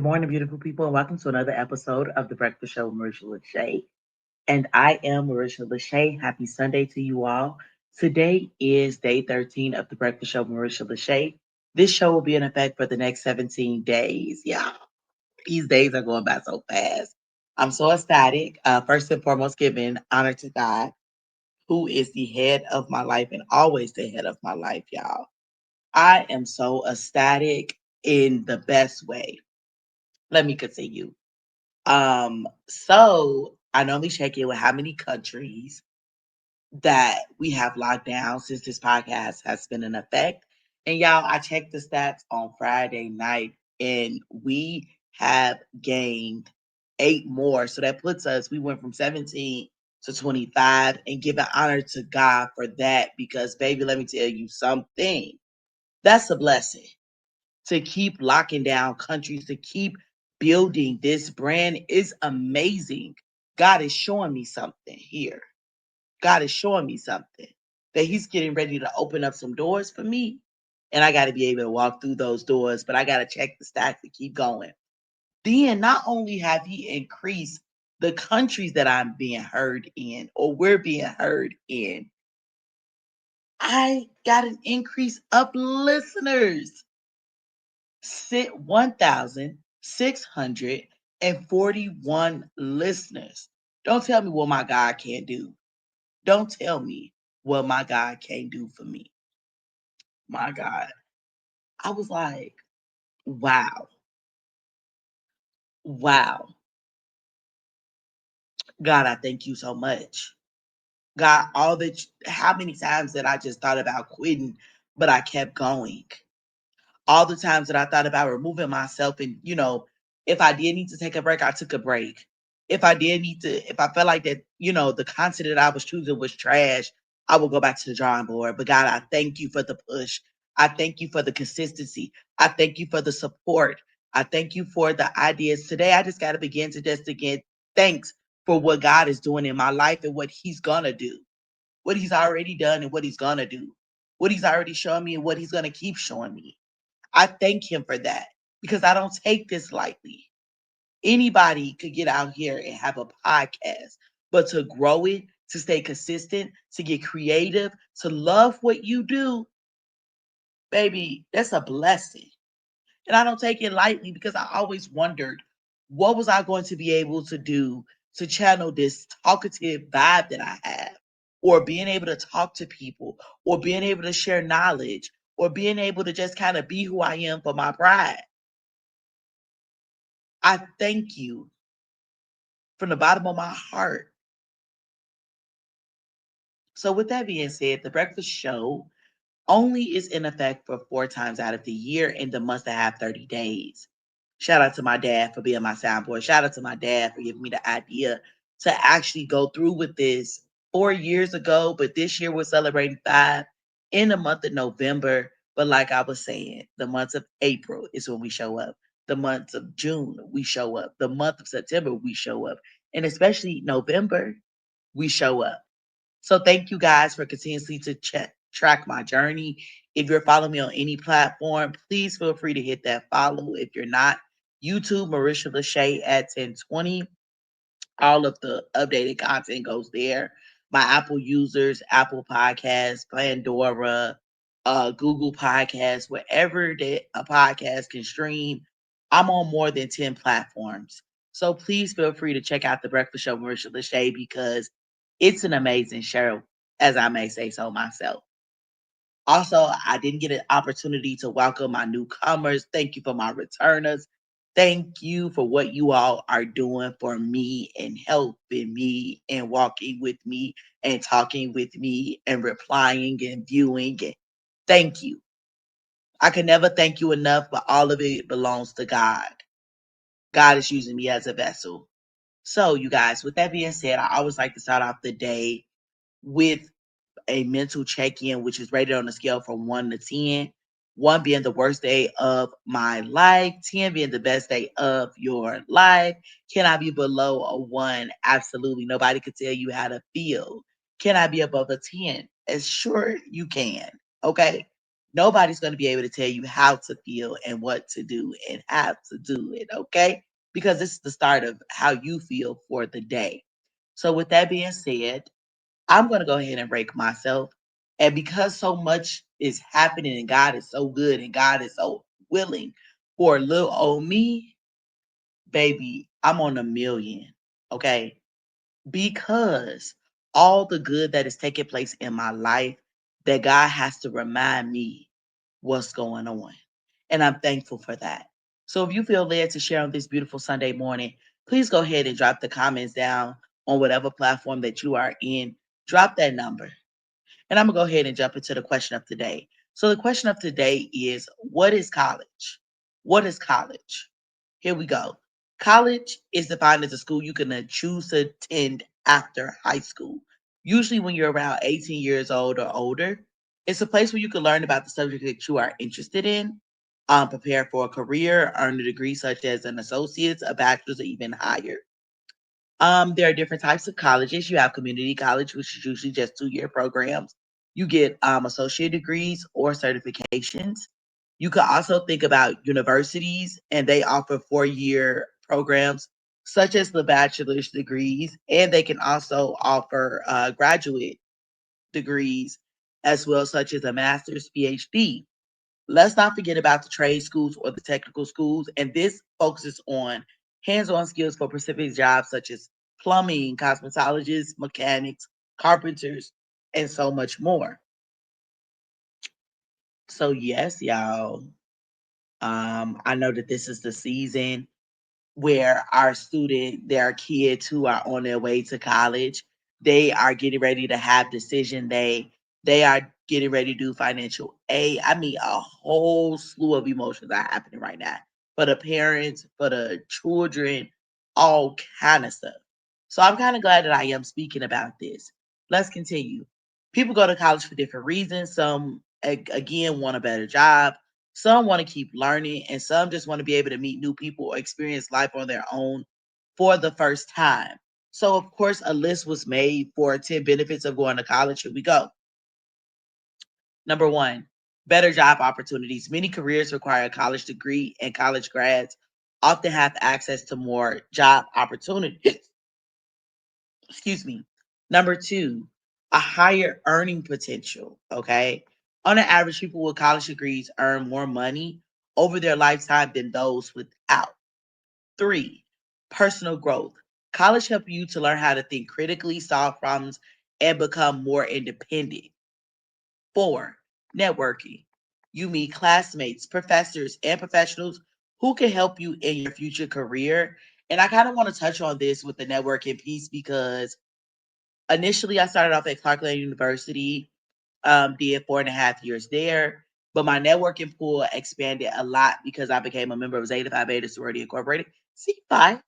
morning, beautiful people, and welcome to another episode of The Breakfast Show with Marisha LaShay. And I am Marisha LaShay. Happy Sunday to you all. Today is day 13 of The Breakfast Show with Marisha LaShay. This show will be in effect for the next 17 days. Yeah, these days are going by so fast. I'm so ecstatic. First and foremost, giving honor to God, who is the head of my life and always the head of my life, y'all. I am so ecstatic in the best way. Let me continue. So I normally check in with how many countries that we have locked down since this podcast has been in effect. And y'all, I checked the stats on Friday night and we have gained 8 more. So that puts us, we went from 17 to 25 and giving honor to God for that because, baby, let me tell you something. That's a blessing to keep locking down countries, to keep building this brand is amazing. God is showing me something here. God is showing me something that He's getting ready to open up some doors for me. And I got to be able to walk through those doors, but I got to check the stats to keep going. Then not only have He increased the countries that I'm being heard in or we're being heard in, I got an increase of listeners. 1,641 listeners. Don't tell me what my God can't do. Don't tell me what my God can't do for me. My God. I was like, wow. Wow. God, I thank you so much. God, how many times that I just thought about quitting, but I kept going. All the times that I thought about removing myself and, if I did need to take a break, I took a break. If I felt like that, the content that I was choosing was trash, I would go back to the drawing board. But God, I thank you for the push. I thank you for the consistency. I thank you for the support. I thank you for the ideas. Today, I just got to begin to just again thanks for what God is doing in my life and what He's gonna do, what He's already done and what He's gonna do, what He's already shown me and what He's gonna keep showing me. I thank Him for that because I don't take this lightly. Anybody could get out here and have a podcast, but to grow it, to stay consistent, to get creative, to love what you do, baby, that's a blessing. And I don't take it lightly because I always wondered what was I going to be able to do to channel this talkative vibe that I have, or being able to talk to people, or being able to share knowledge, or being able to just kind of be who I am for my pride. I thank you from the bottom of my heart. So, with that being said, the breakfast show only is in effect for 4 times out of the year in the months that have 30 days. Shout out to my dad for being my soundboard. Shout out to my dad for giving me the idea to actually go through with this 4 years ago. But this year we're celebrating 5 in the month of November. But like I was saying, the month of April is when we show up. The month of June, we show up. The month of September, we show up. And especially November, we show up. So thank you guys for continuously to track my journey. If you're following me on any platform, please feel free to hit that follow. If you're not, YouTube, Marisha LaShay at 1020. All of the updated content goes there. My Apple users, Apple Podcasts, Pandora, Google Podcasts, wherever that a podcast can stream. I'm on more than 10 platforms. So please feel free to check out The Breakfast Show, Marisha LaShay, because it's an amazing show, as I may say so myself. Also, I didn't get an opportunity to welcome my newcomers. Thank you for my returners. Thank you for what you all are doing for me and helping me and walking with me and talking with me and replying and viewing. And thank you. I can never thank you enough, but all of it belongs to God. God is using me as a vessel. So, you guys, with that being said, I always like to start off the day with a mental check-in, which is rated on a scale from 1 to 10. 1 being the worst day of my life, 10 being the best day of your life. Can I be below a 1? Absolutely. Nobody could tell you how to feel. Can I be above a 10? As sure you can. Okay. Nobody's going to be able to tell you how to feel and what to do and how to do it, okay? Because this is the start of how you feel for the day. So, with that being said, I'm going to go ahead and rake myself. And because so much is happening and God is so good and God is so willing for little old me, baby, I'm on a million, okay? Because all the good that is taking place in my life, that God has to remind me what's going on. And I'm thankful for that. So if you feel led to share on this beautiful Sunday morning, please go ahead and drop the comments down on whatever platform that you are in. Drop that number. And I'm going to go ahead and jump into the question of today. So, the question of today is, what is college? What is college? Here we go. College is defined as a school you can choose to attend after high school, usually when you're around 18 years old or older. It's a place where you can learn about the subject that you are interested in, prepare for a career, earn a degree such as an associate's, a bachelor's, or even higher. There are different types of colleges. You have community college, which is usually just 2-year programs. You get associate degrees or certifications. You could also think about universities, and they offer 4-year programs, such as the bachelor's degrees, and they can also offer graduate degrees as well, such as a master's, PhD. Let's not forget about the trade schools or the technical schools, and this focuses on hands-on skills for specific jobs such as plumbing, cosmetologists, mechanics, carpenters, and so much more. So yes, y'all, I know that this is the season where there are kids who are on their way to college. They are getting ready to have decision day. They are getting ready to do financial aid. I mean, a whole slew of emotions are happening right now for the parents, for the children, all kind of stuff. So I'm kind of glad that I am speaking about this. Let's continue. People go to college for different reasons. Some, again, want a better job. Some want to keep learning, and some just want to be able to meet new people or experience life on their own for the first time. So, of course, a list was made for 10 benefits of going to college. Here we go. Number one, better job opportunities. Many careers require a college degree, and college grads often have access to more job opportunities. Excuse me. Number two, a higher earning potential. Okay. On an average, people with college degrees earn more money over their lifetime than those without. Three, personal growth. College helps you to learn how to think critically, solve problems, and become more independent. Four, networking. You meet classmates, professors, and professionals who can help you in your future career. And I kind of want to touch on this with the networking piece because initially I started off at Clarkland University, did 4.5 years there, but my networking pool expanded a lot because I became a member of Zeta Phi Beta Sorority Incorporated, C5.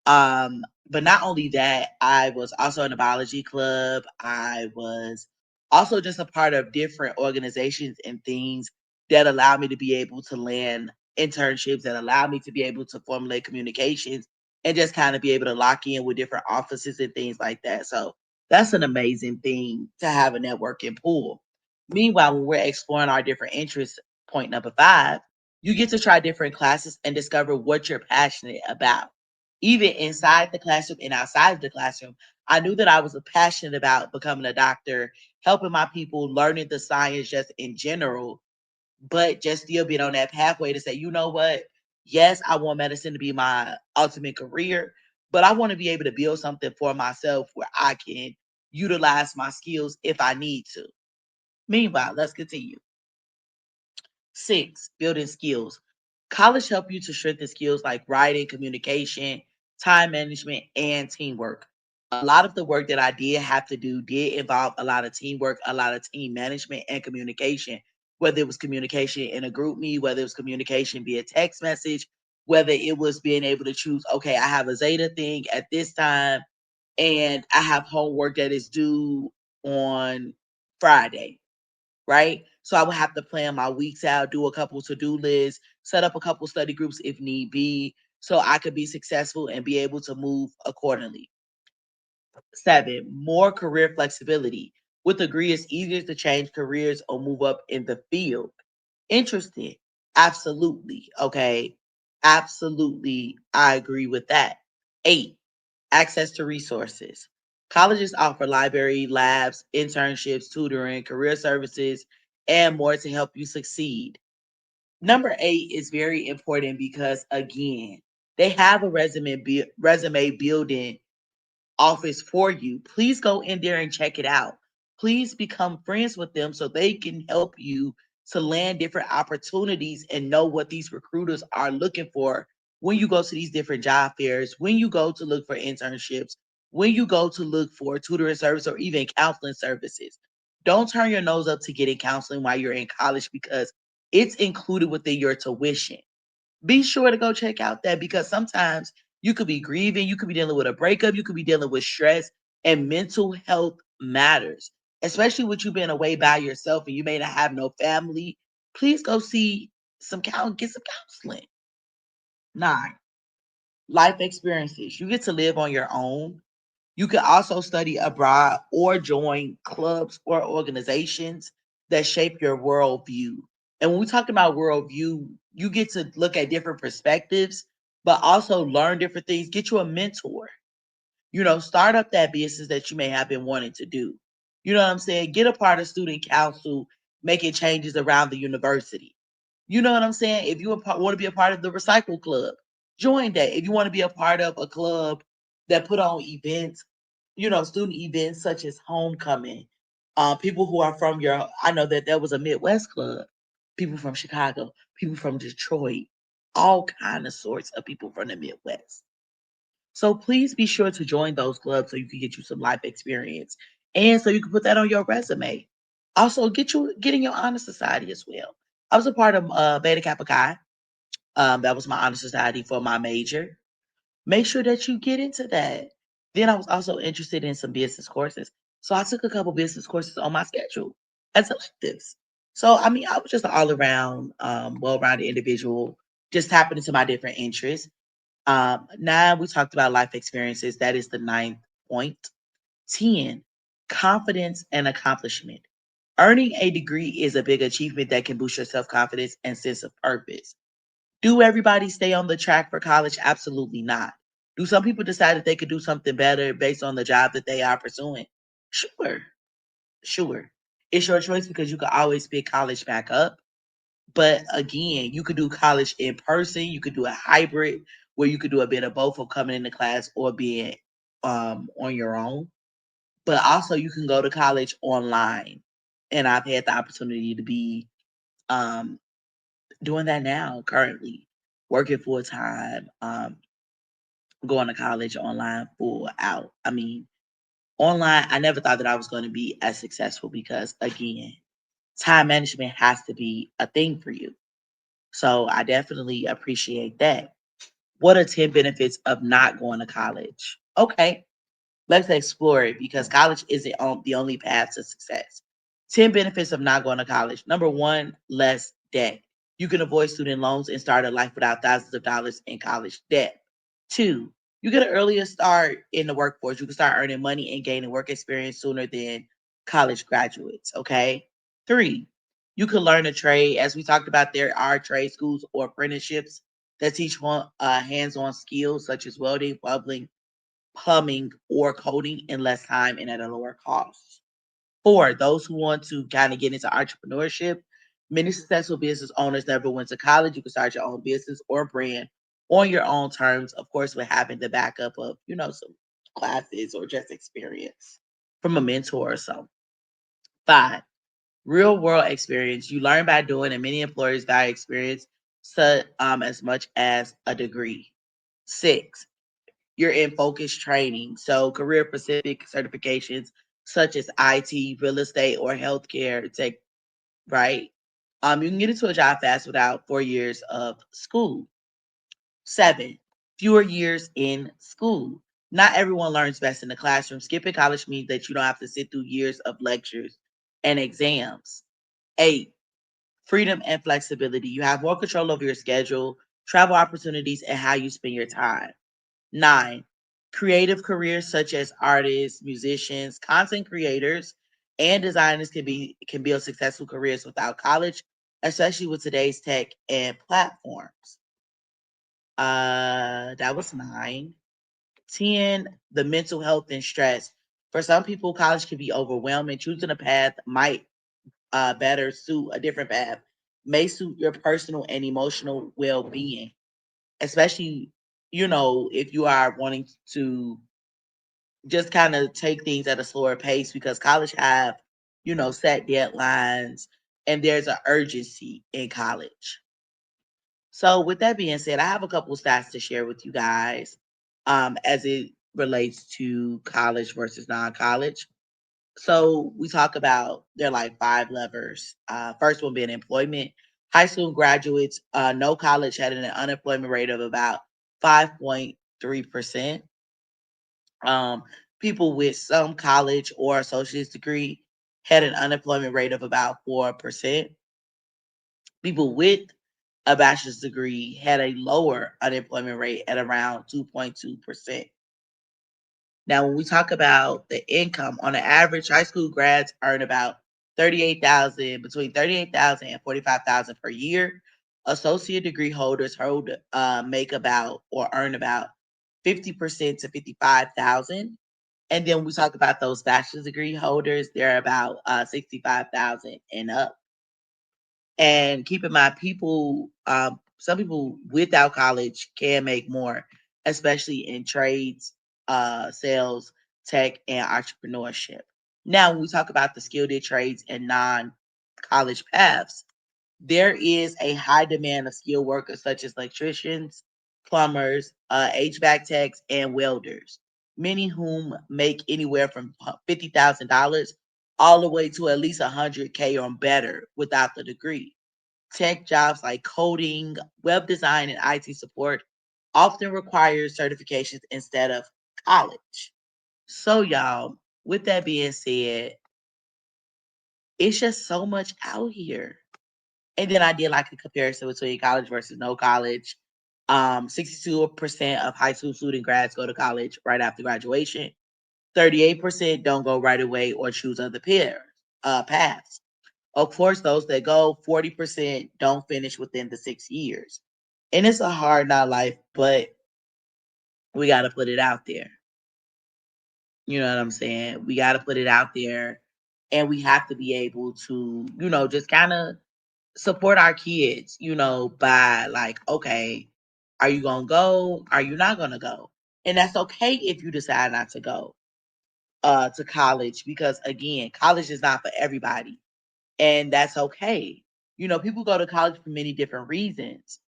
But not only that, I was also in a biology club. I was also just a part of different organizations and things that allow me to be able to land internships, that allow me to be able to formulate communications and just kind of be able to lock in with different offices and things like that. So that's an amazing thing to have a networking pool. Meanwhile, when we're exploring our different interests, point number five, you get to try different classes and discover what you're passionate about. Even inside the classroom and outside of the classroom, I knew that I was passionate about becoming a doctor, helping my people, learning the science just in general, but just still being on that pathway to say, you know what? Yes, I want medicine to be my ultimate career, but I want to be able to build something for myself where I can utilize my skills if I need to. Meanwhile, let's continue. Six, building skills. College help you to strengthen skills like writing, communication, time management, and teamwork. A lot of the work that I did have to do did involve a lot of teamwork, a lot of team management and communication, whether it was communication in a group meet, whether it was communication via text message, whether it was being able to choose, okay, I have a Zeta thing at this time and I have homework that is due on Friday, right? So I would have to plan my weeks out, do a couple to-do lists, set up a couple study groups if need be, so I could be successful and be able to move accordingly. Seven, more career flexibility. With degree, it's easier to change careers or move up in the field. Interested. Absolutely. Okay. Absolutely. I agree with that. 8, access to resources. Colleges offer library, labs, internships, tutoring, career services, and more to help you succeed. Number 8 is very important because, again, they have a resume building office for you. Please go in there and check it out. Please become friends with them so they can help you to land different opportunities and know what these recruiters are looking for when you go to these different job fairs, when you go to look for internships, when you go to look for tutoring service or even counseling services. Don't turn your nose up to getting counseling while you're in college because it's included within your tuition. Be sure to go check out that because sometimes you could be grieving, you could be dealing with a breakup, you could be dealing with stress, and mental health matters, especially with you being away by yourself and you may not have no family. Please go see get some counseling. 9, life experiences. You get to live on your own. You can also study abroad or join clubs or organizations that shape your worldview. And when we talk about worldview, you get to look at different perspectives, but also learn different things. Get you a mentor. Start up that business that you may have been wanting to do. You know what I'm saying? Get a part of student council, making changes around the university. You know what I'm saying? If you want to be a part of the recycle club, join that. If you want to be a part of a club that put on events, student events such as homecoming, people who are from I know that there was a Midwest club, people from Chicago, people from Detroit, all kind of sorts of people from the Midwest. So please be sure to join those clubs so you can get you some life experience and so you can put that on your resume. Also, get in your honor society as well. I was a part of Beta Kappa Chi. That was my honor society for my major. Make sure that you get into that. Then I was also interested in some business courses. So I took a couple business courses on my schedule as electives. So I mean, I was just an all around, well-rounded individual, just tapping into my different interests. Now we talked about life experiences. That is the ninth point. 10, confidence and accomplishment. Earning a degree is a big achievement that can boost your self confidence and sense of purpose. Do everybody stay on the track for college? Absolutely not. Do some people decide that they could do something better based on the job that they are pursuing? Sure, sure. It's your choice because you can always pick college back up. But again, you could do college in person. You could do a hybrid where you could do a bit of both of coming into class or being on your own. But also, you can go to college online. And I've had the opportunity to be um, doing that now, currently, working full time, going to college online full out. I mean, online, I never thought that I was going to be as successful because, again, time management has to be a thing for you. So I definitely appreciate that. What are 10 benefits of not going to college? Okay, let's explore it because college isn't the only path to success. 10 benefits of not going to college. Number 1, less debt. You can avoid student loans and start a life without thousands of dollars in college debt. 2, you get an earlier start in the workforce. You can start earning money and gaining work experience sooner than college graduates. Okay. 3, you can learn a trade. As we talked about, there are trade schools or apprenticeships that teach hands on skills such as welding, plumbing, or coding in less time and at a lower cost. 4, those who want to kind of get into entrepreneurship, many successful business owners never went to college. You can start your own business or brand on your own terms, of course, with having the backup of, some classes or just experience from a mentor or so. 5, real world experience. You learn by doing, and many employers value experience as much as a degree. 6, you're in focused training. So career specific certifications such as IT, real estate, or healthcare tech, right? You can get into a job fast without 4 years of school. 7, fewer years in school. Not everyone learns best in the classroom. Skipping college means that you don't have to sit through years of lectures and exams. 8, freedom and flexibility. You have more control over your schedule, travel opportunities, and how you spend your time. 9, creative careers such as artists, musicians, content creators, and designers can build successful careers without college especially with today's tech and platforms. That was 9. 10, the mental health and stress. For some people, college can be overwhelming. Choosing a path might better suit a different path, may suit your personal and emotional well being, especially, if you are wanting to just kind of take things at a slower pace because college have, set deadlines and there's an urgency in college. So with that being said, I have a couple stats to share with you guys as it relates to college versus non-college. So we talk about there are like 5 levers. First one being employment. High school graduates, no college had an unemployment rate of about 5.3%. People with some college or associate's degree had an unemployment rate of about 4%. People with a bachelor's degree had a lower unemployment rate at around 2.2%. Now, when we talk about the income, on an average, high school grads earn about 38,000, between 38,000 and 45,000 per year. Associate degree holders make about or earn about 50% to 55,000. And then we talk about those bachelor's degree holders, they're about 65,000 and up. And keep in mind, some people without college can make more, especially in trades, sales, tech, and entrepreneurship. Now, when we talk about the skilled trades and non-college paths, there is a high demand of skilled workers such as electricians, plumbers, HVAC techs, and welders, many whom make anywhere from $50,000 all the way to at least 100K or better without the degree. Tech jobs like coding, web design, and IT support often require certifications instead of college. So, y'all, with that being said, it's just so much out here. And then I did like a comparison between college versus no college. 62% of high school student grads go to college right after graduation. 38% don't go right away or choose other paths. Of course, those that go, 40% don't finish within the 6 years. And it's a hard not life, but we got to put it out there. You know what I'm saying? We got to put it out there and we have to be able to, just kind of support our kids, by like, okay, are you going to go? Are you not going to go? And that's okay if you decide not to go to college because, again, college is not for everybody. And that's okay. People go to college for many different reasons.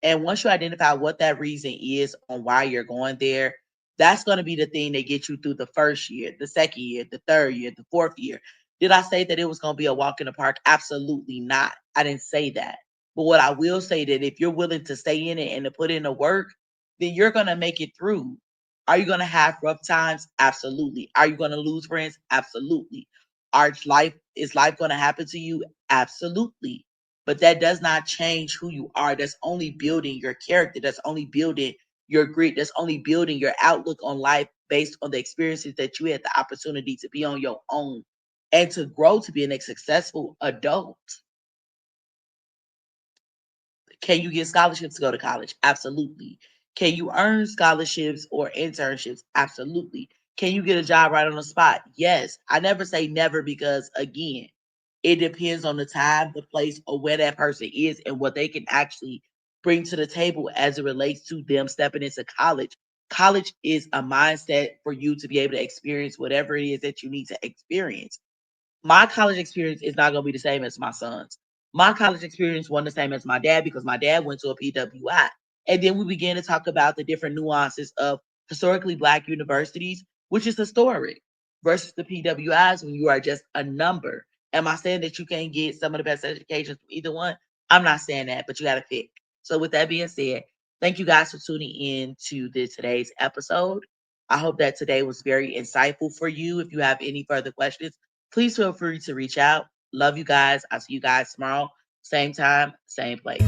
And once you identify what that reason is on why you're going there, that's going to be the thing that gets you through the first year, the second year, the third year, the fourth year. Did I say that it was going to be a walk in the park? Absolutely not. I didn't say that. But what I will say that if you're willing to stay in it and to put in the work, then you're going to make it through. Are you going to have rough times? Absolutely. Are you going to lose friends? Absolutely. Is life going to happen to you? Absolutely. But that does not change who you are. That's only building your character. That's only building your grit. That's only building your outlook on life based on the experiences that you had the opportunity to be on your own and to grow to be a successful adult. Can you get scholarships to go to college? Absolutely. Can you earn scholarships or internships? Absolutely. Can you get a job right on the spot? Yes. I never say never because, again, it depends on the time, the place, or where that person is and what they can actually bring to the table as it relates to them stepping into college. College is a mindset for you to be able to experience whatever it is that you need to experience. My college experience is not going to be the same as my son's. My college experience wasn't the same as my dad because my dad went to a PWI. And then we began to talk about the different nuances of historically Black universities, which is historic, versus the PWIs when you are just a number. Am I saying that you can't get some of the best education from either one? I'm not saying that, but you got to pick. So, with that being said, thank you guys for tuning in to today's episode. I hope that today was very insightful for you. If you have any further questions, please feel free to reach out. Love you guys. I'll see you guys tomorrow. Same time, same place.